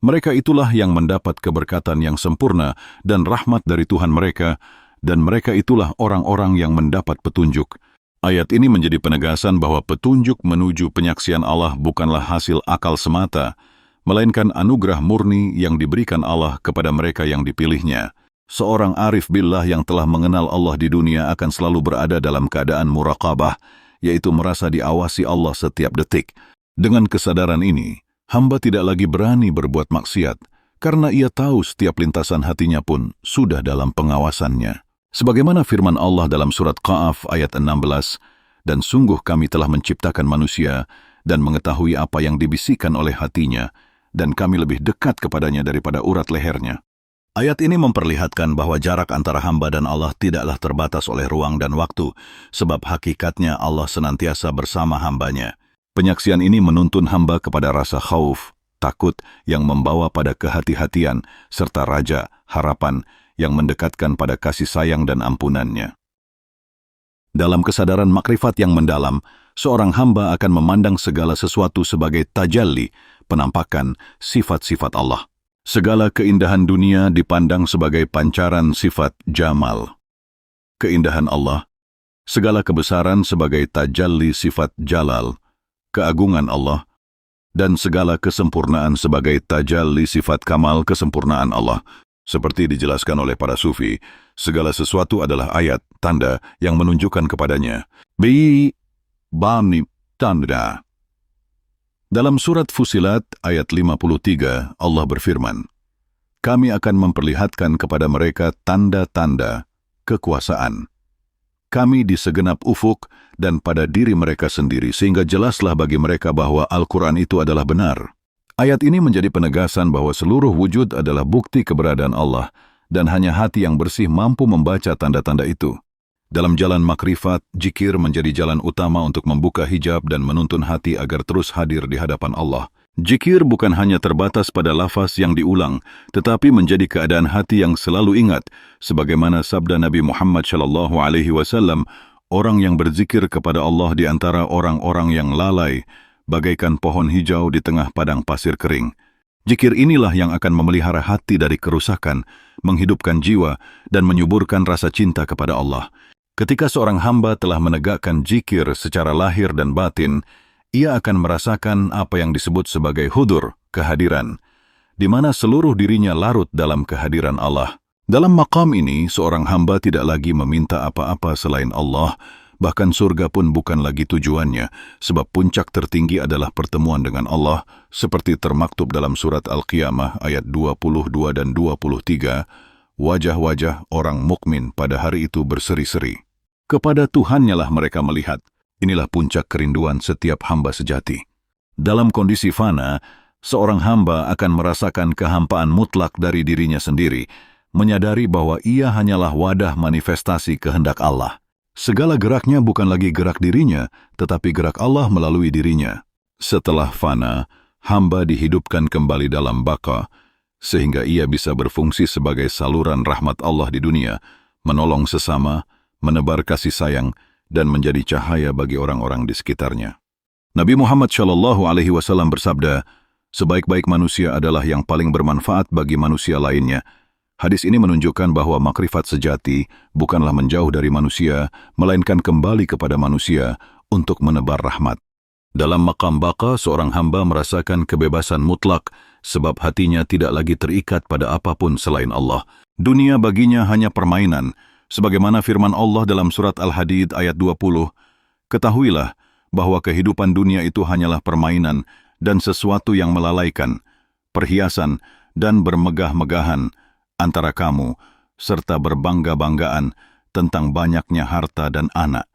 mereka itulah yang mendapat keberkatan yang sempurna dan rahmat dari Tuhan mereka, dan mereka itulah orang-orang yang mendapat petunjuk. Ayat ini menjadi penegasan bahwa petunjuk menuju penyaksian Allah bukanlah hasil akal semata, melainkan anugerah murni yang diberikan Allah kepada mereka yang dipilihnya. Seorang arif billah yang telah mengenal Allah di dunia akan selalu berada dalam keadaan muraqabah, yaitu merasa diawasi Allah setiap detik. Dengan kesadaran ini, hamba tidak lagi berani berbuat maksiat, karena ia tahu setiap lintasan hatinya pun sudah dalam pengawasannya. Sebagaimana firman Allah dalam surat Qa'af ayat 16, dan sungguh kami telah menciptakan manusia dan mengetahui apa yang dibisikkan oleh hatinya, dan kami lebih dekat kepadanya daripada urat lehernya. Ayat ini memperlihatkan bahwa jarak antara hamba dan Allah tidaklah terbatas oleh ruang dan waktu, sebab hakikatnya Allah senantiasa bersama hambanya. Penyaksian ini menuntun hamba kepada rasa khauf, takut yang membawa pada kehati-hatian, serta raja, harapan, yang mendekatkan pada kasih sayang dan ampunannya. Dalam kesadaran makrifat yang mendalam, seorang hamba akan memandang segala sesuatu sebagai tajalli, penampakan sifat-sifat Allah. Segala keindahan dunia dipandang sebagai pancaran sifat jamal, keindahan Allah. Segala kebesaran sebagai tajalli sifat jalal, keagungan Allah. Dan segala kesempurnaan sebagai tajalli sifat kamal, kesempurnaan Allah. Seperti dijelaskan oleh para sufi, segala sesuatu adalah ayat, tanda yang menunjukkan kepadanya. Bani tanda. Dalam surat Fusilat ayat 53, Allah berfirman, kami akan memperlihatkan kepada mereka tanda-tanda kekuasaan kami di segenap ufuk dan pada diri mereka sendiri, sehingga jelaslah bagi mereka bahwa Al-Quran itu adalah benar. Ayat ini menjadi penegasan bahwa seluruh wujud adalah bukti keberadaan Allah, dan hanya hati yang bersih mampu membaca tanda-tanda itu. Dalam jalan makrifat, jikir menjadi jalan utama untuk membuka hijab dan menuntun hati agar terus hadir di hadapan Allah. Jikir bukan hanya terbatas pada lafaz yang diulang, tetapi menjadi keadaan hati yang selalu ingat, sebagaimana sabda Nabi Muhammad SAW, Orang yang berzikir kepada Allah di antara orang-orang yang lalai, bagaikan pohon hijau di tengah padang pasir kering. Zikir inilah yang akan memelihara hati dari kerusakan, menghidupkan jiwa, dan menyuburkan rasa cinta kepada Allah. Ketika seorang hamba telah menegakkan zikir secara lahir dan batin, ia akan merasakan apa yang disebut sebagai hudur, kehadiran, di mana seluruh dirinya larut dalam kehadiran Allah. Dalam maqam ini, seorang hamba tidak lagi meminta apa-apa selain Allah, bahkan surga pun bukan lagi tujuannya, sebab puncak tertinggi adalah pertemuan dengan Allah, seperti termaktub dalam surat Al-Qiyamah ayat 22 dan 23, wajah-wajah orang mukmin pada hari itu berseri-seri. Kepada Tuhannya lah mereka melihat. Inilah puncak kerinduan setiap hamba sejati. Dalam kondisi fana, seorang hamba akan merasakan kehampaan mutlak dari dirinya sendiri, menyadari bahwa ia hanyalah wadah manifestasi kehendak Allah. Segala geraknya bukan lagi gerak dirinya, tetapi gerak Allah melalui dirinya. Setelah fana, hamba dihidupkan kembali dalam baqa, sehingga ia bisa berfungsi sebagai saluran rahmat Allah di dunia, menolong sesama, menebar kasih sayang, dan menjadi cahaya bagi orang-orang di sekitarnya. Nabi Muhammad SAW bersabda, "Sebaik-baik manusia adalah yang paling bermanfaat bagi manusia lainnya." Hadis ini menunjukkan bahwa makrifat sejati bukanlah menjauh dari manusia, melainkan kembali kepada manusia untuk menebar rahmat. Dalam maqam baqa, seorang hamba merasakan kebebasan mutlak sebab hatinya tidak lagi terikat pada apapun selain Allah. Dunia baginya hanya permainan, sebagaimana firman Allah dalam surat Al-Hadid ayat 20, "Ketahuilah bahwa kehidupan dunia itu hanyalah permainan dan sesuatu yang melalaikan, perhiasan dan bermegah-megahan antara kamu, serta berbangga-banggaan tentang banyaknya harta dan anak."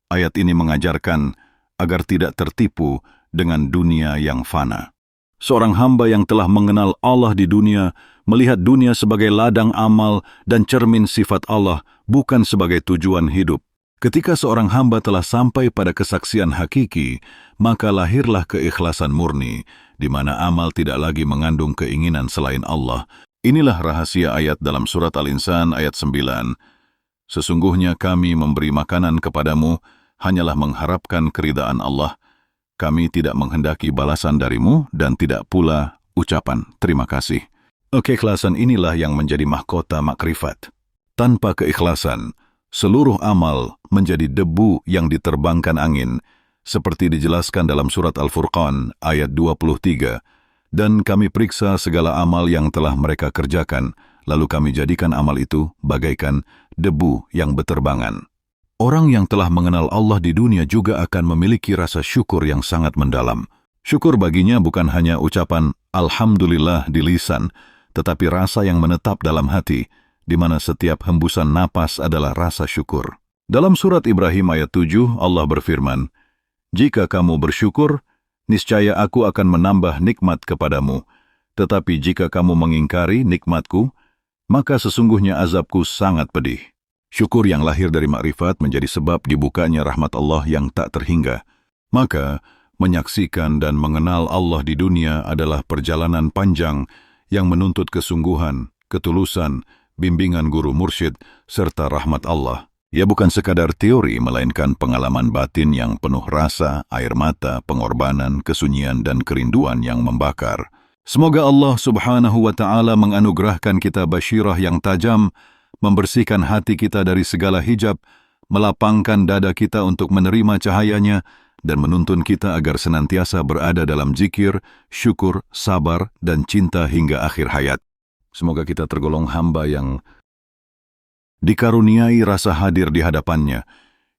Ayat ini mengajarkan agar tidak tertipu dengan dunia yang fana. Seorang hamba yang telah mengenal Allah di dunia, melihat dunia sebagai ladang amal dan cermin sifat Allah, bukan sebagai tujuan hidup. Ketika seorang hamba telah sampai pada kesaksian hakiki, maka lahirlah keikhlasan murni, di mana amal tidak lagi mengandung keinginan selain Allah. Inilah rahasia ayat dalam surat Al-Insan ayat 9. "Sesungguhnya kami memberi makanan kepadamu, hanyalah mengharapkan keridaan Allah. Kami tidak menghendaki balasan darimu dan tidak pula ucapan terima kasih." Keikhlasan inilah yang menjadi mahkota makrifat. Tanpa keikhlasan, seluruh amal menjadi debu yang diterbangkan angin, seperti dijelaskan dalam surat Al-Furqan ayat 23. "Dan kami periksa segala amal yang telah mereka kerjakan, lalu kami jadikan amal itu bagaikan debu yang beterbangan." Orang yang telah mengenal Allah di dunia juga akan memiliki rasa syukur yang sangat mendalam. Syukur baginya bukan hanya ucapan Alhamdulillah di lisan, tetapi rasa yang menetap dalam hati, di mana setiap hembusan napas adalah rasa syukur. Dalam surat Ibrahim ayat 7, Allah berfirman, "Jika kamu bersyukur, niscaya aku akan menambah nikmat kepadamu. Tetapi jika kamu mengingkari nikmatku, maka sesungguhnya azabku sangat pedih." Syukur yang lahir dari makrifat menjadi sebab dibukanya rahmat Allah yang tak terhingga. Maka, menyaksikan dan mengenal Allah di dunia adalah perjalanan panjang yang menuntut kesungguhan, ketulusan, bimbingan guru mursyid, serta rahmat Allah. Ia bukan sekadar teori, melainkan pengalaman batin yang penuh rasa, air mata, pengorbanan, kesunyian, dan kerinduan yang membakar. Semoga Allah Subhanahu wa Ta'ala menganugerahkan kita basyirah yang tajam, membersihkan hati kita dari segala hijab, melapangkan dada kita untuk menerima cahayanya, dan menuntun kita agar senantiasa berada dalam zikir, syukur, sabar, dan cinta hingga akhir hayat. Semoga kita tergolong hamba yang dikaruniai rasa hadir di hadapannya,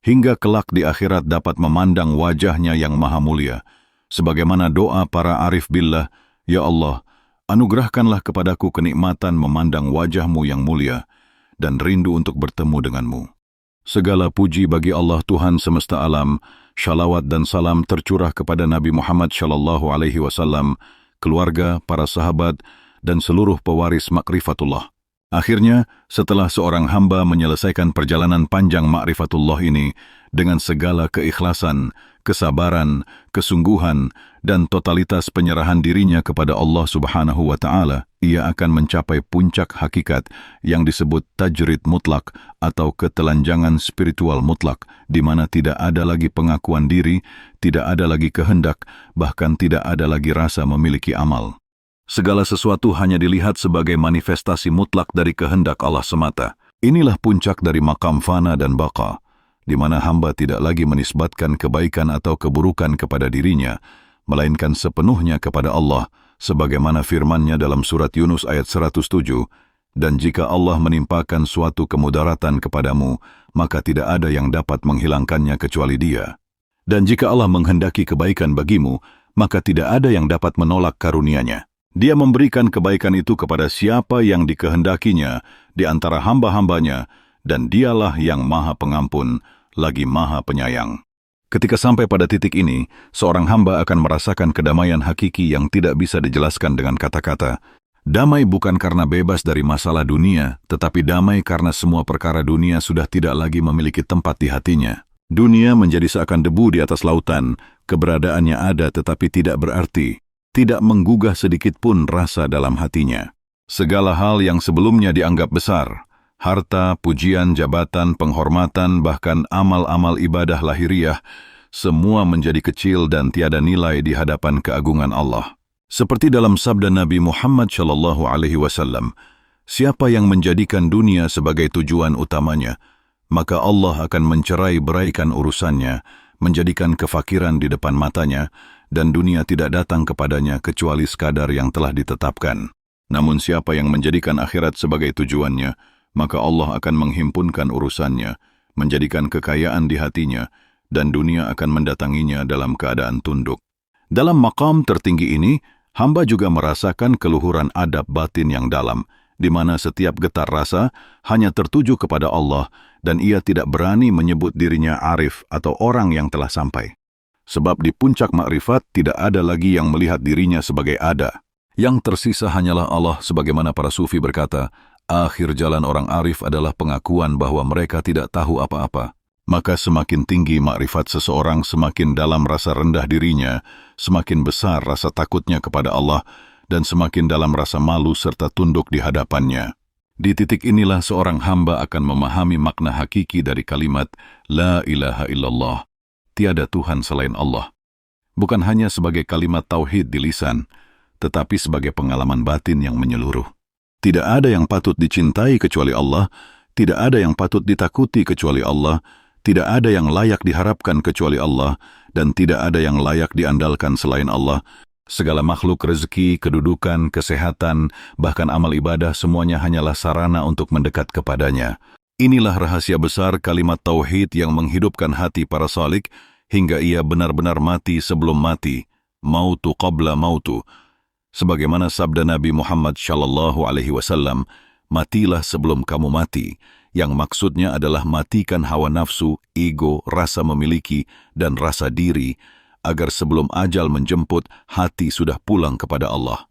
hingga kelak di akhirat dapat memandang wajahnya yang maha mulia. Sebagaimana doa para arif billah, "Ya Allah, anugerahkanlah kepadaku kenikmatan memandang wajahmu yang mulia, dan rindu untuk bertemu denganmu." Segala puji bagi Allah Tuhan semesta alam, syalawat dan salam tercurah kepada Nabi Muhammad SAW, keluarga, para sahabat, dan seluruh pewaris makrifatullah. Akhirnya, setelah seorang hamba menyelesaikan perjalanan panjang ma'rifatullah ini dengan segala keikhlasan, kesabaran, kesungguhan, dan totalitas penyerahan dirinya kepada Allah Subhanahu wa Ta'ala, ia akan mencapai puncak hakikat yang disebut tajrid mutlak atau ketelanjangan spiritual mutlak, di mana tidak ada lagi pengakuan diri, tidak ada lagi kehendak, bahkan tidak ada lagi rasa memiliki amal. Segala sesuatu hanya dilihat sebagai manifestasi mutlak dari kehendak Allah semata. Inilah puncak dari makam fana dan baqa, di mana hamba tidak lagi menisbatkan kebaikan atau keburukan kepada dirinya, melainkan sepenuhnya kepada Allah, sebagaimana firman-Nya dalam surat Yunus ayat 107, "Dan jika Allah menimpakan suatu kemudaratan kepadamu, maka tidak ada yang dapat menghilangkannya kecuali Dia. Dan jika Allah menghendaki kebaikan bagimu, maka tidak ada yang dapat menolak karunia-Nya. Dia memberikan kebaikan itu kepada siapa yang dikehendakinya di antara hamba-hambanya, dan Dialah yang Maha Pengampun, lagi Maha Penyayang." Ketika sampai pada titik ini, seorang hamba akan merasakan kedamaian hakiki yang tidak bisa dijelaskan dengan kata-kata. Damai bukan karena bebas dari masalah dunia, tetapi damai karena semua perkara dunia sudah tidak lagi memiliki tempat di hatinya. Dunia menjadi seakan debu di atas lautan, keberadaannya ada tetapi tidak berarti, tidak menggugah sedikit pun rasa dalam hatinya. Segala hal yang sebelumnya dianggap besar, harta, pujian, jabatan, penghormatan, bahkan amal-amal ibadah lahiriah, semua menjadi kecil dan tiada nilai di hadapan keagungan Allah. Seperti dalam sabda Nabi Muhammad SAW, "Siapa yang menjadikan dunia sebagai tujuan utamanya, maka Allah akan mencerai-beraikan urusannya, menjadikan kefakiran di depan matanya, dan dunia tidak datang kepadanya kecuali sekadar yang telah ditetapkan. Namun siapa yang menjadikan akhirat sebagai tujuannya, maka Allah akan menghimpunkan urusannya, menjadikan kekayaan di hatinya, dan dunia akan mendatanginya dalam keadaan tunduk." Dalam maqam tertinggi ini, hamba juga merasakan keluhuran adab batin yang dalam, di mana setiap getar rasa hanya tertuju kepada Allah, dan ia tidak berani menyebut dirinya arif atau orang yang telah sampai. Sebab di puncak makrifat tidak ada lagi yang melihat dirinya sebagai ada. Yang tersisa hanyalah Allah, sebagaimana para sufi berkata, akhir jalan orang arif adalah pengakuan bahwa mereka tidak tahu apa-apa. Maka semakin tinggi makrifat seseorang, semakin dalam rasa rendah dirinya, semakin besar rasa takutnya kepada Allah, dan semakin dalam rasa malu serta tunduk di hadapannya. Di titik inilah seorang hamba akan memahami makna hakiki dari kalimat La ilaha illallah, tiada Tuhan selain Allah. Bukan hanya sebagai kalimat tauhid di lisan, tetapi sebagai pengalaman batin yang menyeluruh. Tidak ada yang patut dicintai kecuali Allah, tidak ada yang patut ditakuti kecuali Allah, tidak ada yang layak diharapkan kecuali Allah, dan tidak ada yang layak diandalkan selain Allah. Segala makhluk, rezeki, kedudukan, kesehatan, bahkan amal ibadah, semuanya hanyalah sarana untuk mendekat kepadanya. Inilah rahasia besar kalimat tauhid yang menghidupkan hati para salik, hingga ia benar-benar mati sebelum mati, mautu qabla mautu. Sebagaimana sabda Nabi Muhammad SAW, "Matilah sebelum kamu mati," yang maksudnya adalah matikan hawa nafsu, ego, rasa memiliki, dan rasa diri, agar sebelum ajal menjemput, hati sudah pulang kepada Allah.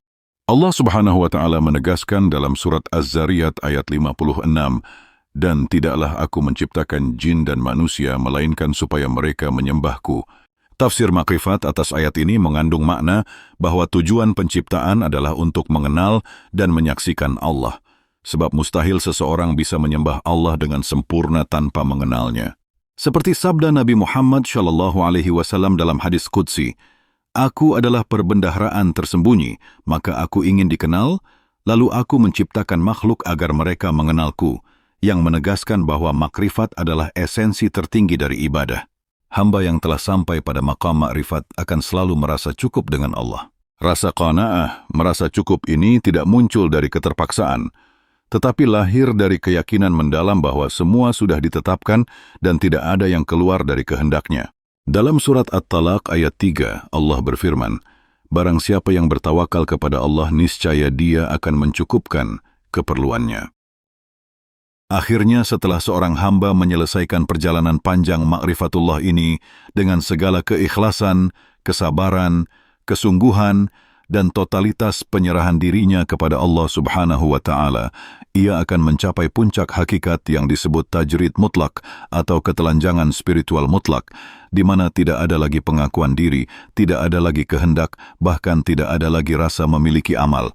Allah Subhanahu wa Ta'ala menegaskan dalam surat Az-Zariyat ayat 56, "Dan tidaklah aku menciptakan jin dan manusia, melainkan supaya mereka menyembahku." Tafsir makrifat atas ayat ini mengandung makna bahwa tujuan penciptaan adalah untuk mengenal dan menyaksikan Allah. Sebab mustahil seseorang bisa menyembah Allah dengan sempurna tanpa mengenalnya. Seperti sabda Nabi Muhammad SAW dalam hadis Qudsi, "Aku adalah perbendaharaan tersembunyi, maka aku ingin dikenal, lalu aku menciptakan makhluk agar mereka mengenalku," yang menegaskan bahwa makrifat adalah esensi tertinggi dari ibadah. Hamba yang telah sampai pada maqam makrifat akan selalu merasa cukup dengan Allah. Rasa qanaah, merasa cukup ini tidak muncul dari keterpaksaan, tetapi lahir dari keyakinan mendalam bahwa semua sudah ditetapkan dan tidak ada yang keluar dari kehendaknya. Dalam surat At-Talaq ayat 3, Allah berfirman, "Barang siapa yang bertawakal kepada Allah, niscaya Dia akan mencukupkan keperluannya." Akhirnya setelah seorang hamba menyelesaikan perjalanan panjang ma'rifatullah ini dengan segala keikhlasan, kesabaran, kesungguhan, dan totalitas penyerahan dirinya kepada Allah Subhanahu wa Ta'ala, ia akan mencapai puncak hakikat yang disebut tajrid mutlak atau ketelanjangan spiritual mutlak, di mana tidak ada lagi pengakuan diri, tidak ada lagi kehendak, bahkan tidak ada lagi rasa memiliki amal.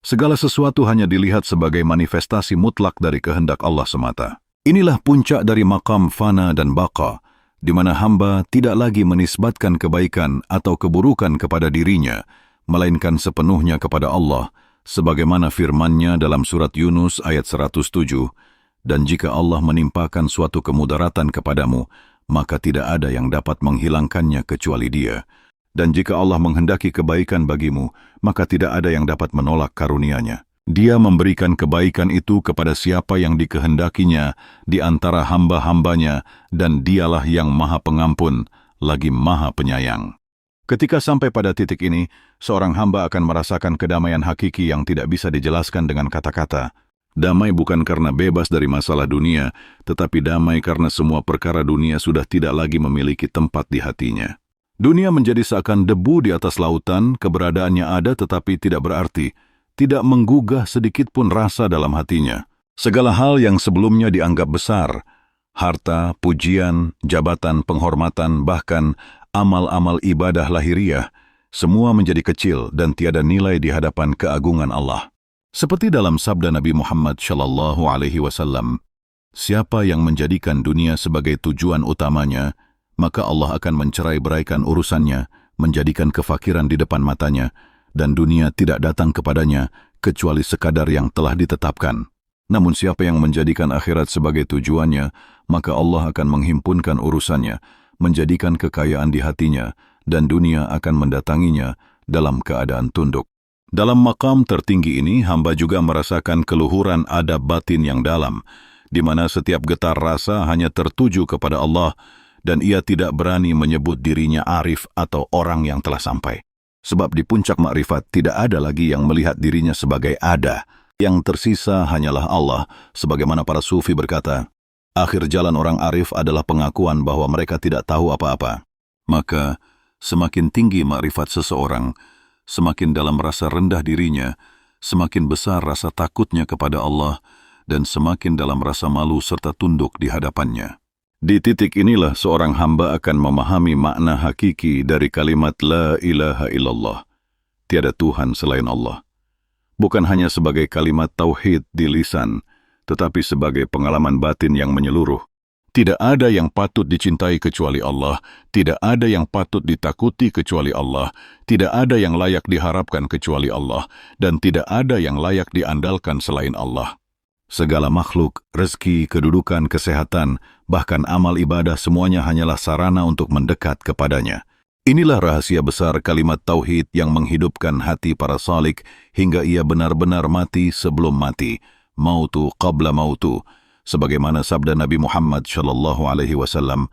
Segala sesuatu hanya dilihat sebagai manifestasi mutlak dari kehendak Allah semata. Inilah puncak dari maqam fana dan baqa, di mana hamba tidak lagi menisbatkan kebaikan atau keburukan kepada dirinya, melainkan sepenuhnya kepada Allah, sebagaimana firman-Nya dalam surat Yunus ayat 107, dan jika Allah menimpakan suatu kemudaratan kepadamu, maka tidak ada yang dapat menghilangkannya kecuali Dia. Dan jika Allah menghendaki kebaikan bagimu, maka tidak ada yang dapat menolak karunia-Nya. Dia memberikan kebaikan itu kepada siapa yang dikehendakinya di antara hamba-hambanya, dan Dialah yang Maha Pengampun, lagi Maha Penyayang. Ketika sampai pada titik ini, seorang hamba akan merasakan kedamaian hakiki yang tidak bisa dijelaskan dengan kata-kata. Damai bukan karena bebas dari masalah dunia, tetapi damai karena semua perkara dunia sudah tidak lagi memiliki tempat di hatinya. Dunia menjadi seakan debu di atas lautan, keberadaannya ada tetapi tidak berarti, tidak menggugah sedikit pun rasa dalam hatinya. Segala hal yang sebelumnya dianggap besar, harta, pujian, jabatan, penghormatan, bahkan amal-amal ibadah lahiriah, semua menjadi kecil dan tiada nilai di hadapan keagungan Allah. Seperti dalam sabda Nabi Muhammad SAW, siapa yang menjadikan dunia sebagai tujuan utamanya, maka Allah akan mencerai-beraikan urusannya, menjadikan kefakiran di depan matanya, dan dunia tidak datang kepadanya kecuali sekadar yang telah ditetapkan. Namun siapa yang menjadikan akhirat sebagai tujuannya, maka Allah akan menghimpunkan urusannya, menjadikan kekayaan di hatinya, dan dunia akan mendatanginya dalam keadaan tunduk. Dalam maqam tertinggi ini, hamba juga merasakan keluhuran adab batin yang dalam, di mana setiap getar rasa hanya tertuju kepada Allah, dan ia tidak berani menyebut dirinya arif atau orang yang telah sampai. Sebab di puncak makrifat tidak ada lagi yang melihat dirinya sebagai ada. Yang tersisa hanyalah Allah, sebagaimana para sufi berkata, akhir jalan orang arif adalah pengakuan bahwa mereka tidak tahu apa-apa. Maka, semakin tinggi makrifat seseorang, semakin dalam rasa rendah dirinya, semakin besar rasa takutnya kepada Allah, dan semakin dalam rasa malu serta tunduk di hadapannya. Di titik inilah seorang hamba akan memahami makna hakiki dari kalimat La ilaha illallah. Tiada Tuhan selain Allah. Bukan hanya sebagai kalimat tauhid di lisan, tetapi sebagai pengalaman batin yang menyeluruh. Tidak ada yang patut dicintai kecuali Allah, tidak ada yang patut ditakuti kecuali Allah, tidak ada yang layak diharapkan kecuali Allah, dan tidak ada yang layak diandalkan selain Allah. Segala makhluk, rezeki, kedudukan, kesehatan, bahkan amal ibadah semuanya hanyalah sarana untuk mendekat kepadanya. Inilah rahasia besar kalimat tauhid yang menghidupkan hati para salik hingga ia benar-benar mati sebelum mati, mautu qabla mautu, sebagaimana sabda Nabi Muhammad SAW,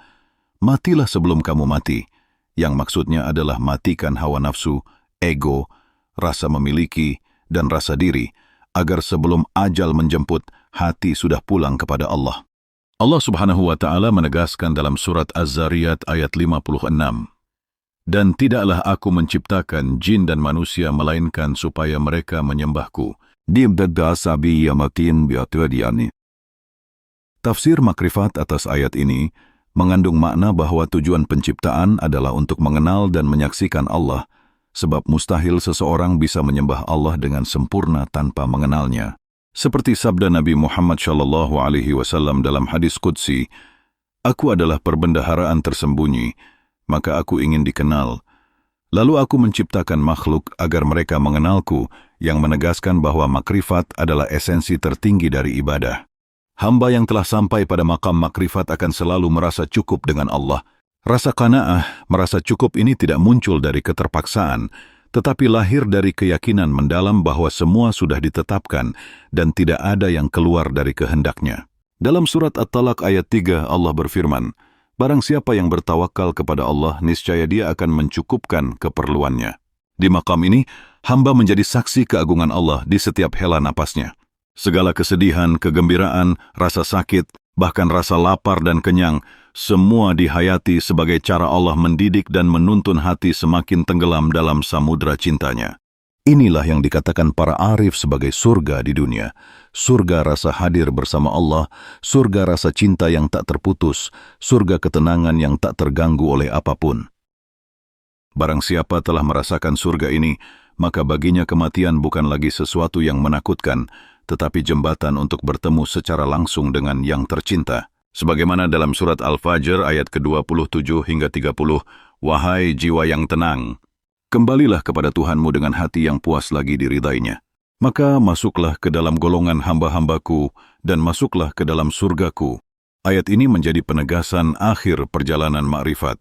matilah sebelum kamu mati, yang maksudnya adalah matikan hawa nafsu, ego, rasa memiliki, dan rasa diri, agar sebelum ajal menjemput, hati sudah pulang kepada Allah. Allah Subhanahu wa Ta'ala menegaskan dalam surat Az-Zariyat ayat 56, dan tidaklah aku menciptakan jin dan manusia melainkan supaya mereka menyembahku. Tafsir makrifat atas ayat ini mengandung makna bahwa tujuan penciptaan adalah untuk mengenal dan menyaksikan Allah, sebab mustahil seseorang bisa menyembah Allah dengan sempurna tanpa mengenalnya. Seperti sabda Nabi Muhammad SAW dalam hadis Qudsi, aku adalah perbendaharaan tersembunyi, maka aku ingin dikenal. Lalu aku menciptakan makhluk agar mereka mengenalku, yang menegaskan bahwa makrifat adalah esensi tertinggi dari ibadah. Hamba yang telah sampai pada makam makrifat akan selalu merasa cukup dengan Allah. Rasa qanaah, merasa cukup ini tidak muncul dari keterpaksaan, tetapi lahir dari keyakinan mendalam bahwa semua sudah ditetapkan dan tidak ada yang keluar dari kehendaknya. Dalam surat At-Talaq ayat 3 Allah berfirman, barang siapa yang bertawakal kepada Allah, niscaya dia akan mencukupkan keperluannya. Di makam ini, hamba menjadi saksi keagungan Allah di setiap hela napasnya. Segala kesedihan, kegembiraan, rasa sakit, bahkan rasa lapar dan kenyang, semua dihayati sebagai cara Allah mendidik dan menuntun hati semakin tenggelam dalam samudra cintanya. Inilah yang dikatakan para arif sebagai surga di dunia. Surga rasa hadir bersama Allah, surga rasa cinta yang tak terputus, surga ketenangan yang tak terganggu oleh apapun. Barang siapa telah merasakan surga ini, maka baginya kematian bukan lagi sesuatu yang menakutkan, tetapi jembatan untuk bertemu secara langsung dengan yang tercinta. Sebagaimana dalam surat Al-Fajr ayat ke-27 hingga 30, "Wahai jiwa yang tenang, kembalilah kepada Tuhanmu dengan hati yang puas lagi diridainya. Maka masuklah ke dalam golongan hamba-hambaku dan masuklah ke dalam surgaku." Ayat ini menjadi penegasan akhir perjalanan makrifat.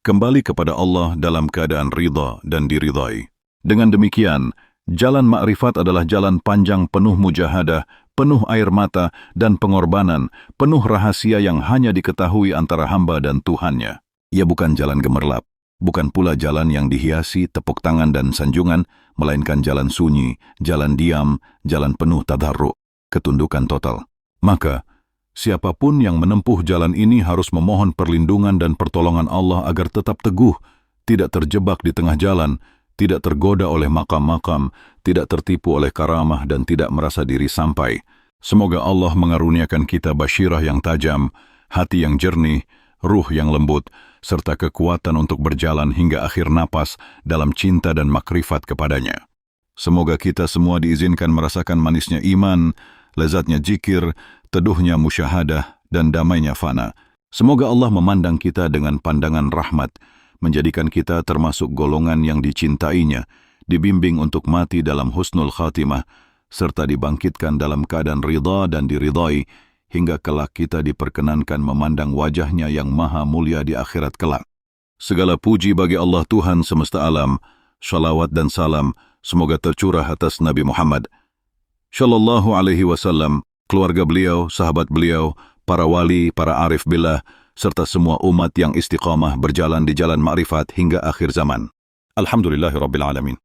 Kembali kepada Allah dalam keadaan ridha dan diridai. Dengan demikian, jalan makrifat adalah jalan panjang penuh mujahadah, penuh air mata dan pengorbanan, penuh rahasia yang hanya diketahui antara hamba dan Tuhannya. Ia bukan jalan gemerlap, bukan pula jalan yang dihiasi tepuk tangan dan sanjungan, melainkan jalan sunyi, jalan diam, jalan penuh tadarruk, ketundukan total. Maka, siapapun yang menempuh jalan ini harus memohon perlindungan dan pertolongan Allah agar tetap teguh, tidak terjebak di tengah jalan, tidak tergoda oleh makam-makam, tidak tertipu oleh karamah dan tidak merasa diri sampai. Semoga Allah mengaruniakan kita basyirah yang tajam, hati yang jernih, ruh yang lembut, serta kekuatan untuk berjalan hingga akhir napas dalam cinta dan makrifat kepadanya. Semoga kita semua diizinkan merasakan manisnya iman, lezatnya zikir, teduhnya musyahadah, dan damainya fana. Semoga Allah memandang kita dengan pandangan rahmat, menjadikan kita termasuk golongan yang dicintainya, dibimbing untuk mati dalam husnul khatimah, serta dibangkitkan dalam keadaan ridha dan diridai, hingga kelak kita diperkenankan memandang wajahnya yang maha mulia di akhirat kelak. Segala puji bagi Allah Tuhan semesta alam, shalawat dan salam semoga tercurah atas Nabi Muhammad Shallallahu Alaihi Wasallam, keluarga beliau, sahabat beliau, para wali, para arif billah, serta semua umat yang istiqamah berjalan di jalan ma'rifat hingga akhir zaman. Alhamdulillahirabbil alamin.